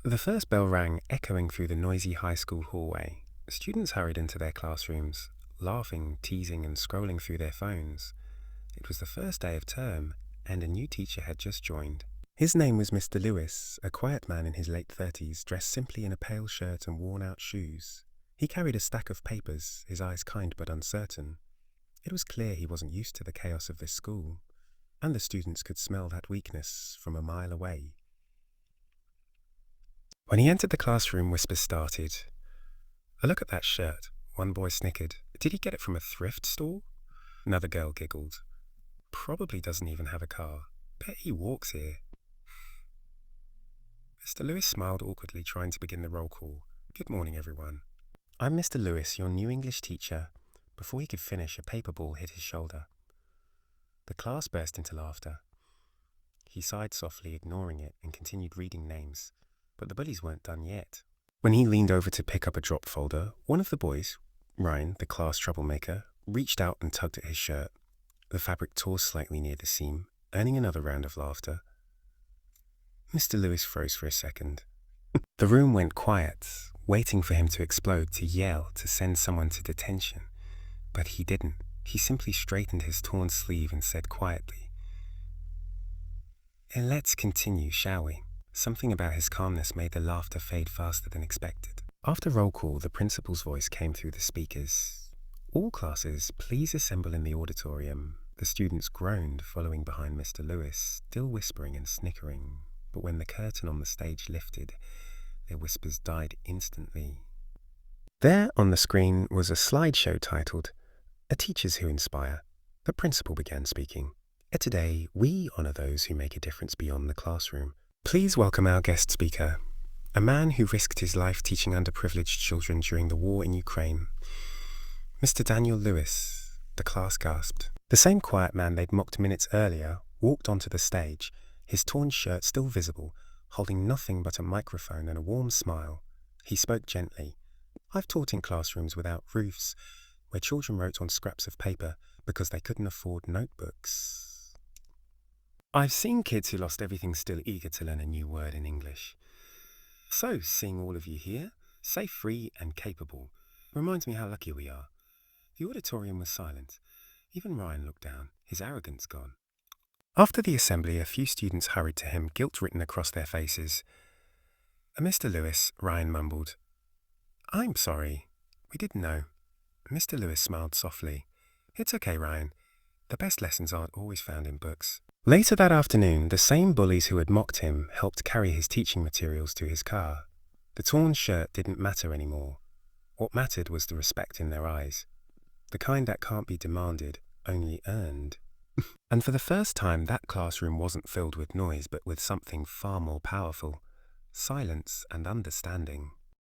The first bell rang, echoing through the noisy high school hallway. Students hurried into their classrooms, laughing, teasing, and scrolling through their phones. It was the first day of term, and a new teacher had just joined. His name was Mr. Lewis, a quiet man in his late 30s, dressed simply in a pale shirt and worn-out shoes. He carried a stack of papers, his eyes kind but uncertain. It was clear he wasn't used to the chaos of this school, and the students could smell that weakness from a mile away. When he entered the classroom, whispers started. "A look at that shirt," one boy snickered. "Did he get it from a thrift store?" Another girl giggled. "Probably doesn't even have a car. Bet he walks here." Mr. Lewis smiled awkwardly, trying to begin the roll call. "Good morning, everyone. I'm Mr. Lewis, your new English teacher." Before he could finish, a paper ball hit his shoulder. The class burst into laughter. He sighed softly, ignoring it, and continued reading names. But the bullies weren't done yet. When he leaned over to pick up a drop folder, one of the boys, Ryan, the class troublemaker, reached out and tugged at his shirt. The fabric tore slightly near the seam, earning another round of laughter. Mr. Lewis froze for a second. The room went quiet, waiting for him to explode, to yell, to send someone to detention. But he didn't. He simply straightened his torn sleeve and said quietly, "Let's continue, shall we?" Something about his calmness made the laughter fade faster than expected. After roll call, the principal's voice came through the speakers. "All classes, please assemble in the auditorium." The students groaned, following behind Mr. Lewis, still whispering and snickering. But when the curtain on the stage lifted, their whispers died instantly. There on the screen was a slideshow titled, "A Teachers Who Inspire." The principal began speaking. "Today, we honor those who make a difference beyond the classroom. Please welcome our guest speaker, a man who risked his life teaching underprivileged children during the war in Ukraine. Mr. Daniel Lewis." The class gasped. The same quiet man they'd mocked minutes earlier walked onto the stage, his torn shirt still visible, holding nothing but a microphone and a warm smile. He spoke gently. "I've taught in classrooms without roofs, where children wrote on scraps of paper because they couldn't afford notebooks. I've seen kids who lost everything still eager to learn a new word in English. So, seeing all of you here, safe, free, and capable, reminds me how lucky we are." The auditorium was silent. Even Ryan looked down, his arrogance gone. After the assembly, a few students hurried to him, guilt written across their faces. "Mr. Lewis," Ryan mumbled. "I'm sorry. We didn't know." Mr. Lewis smiled softly. "It's okay, Ryan. The best lessons aren't always found in books." Later that afternoon, the same bullies who had mocked him helped carry his teaching materials to his car. The torn shirt didn't matter anymore. What mattered was the respect in their eyes. The kind that can't be demanded, only earned. And for the first time, that classroom wasn't filled with noise, but with something far more powerful: silence and understanding.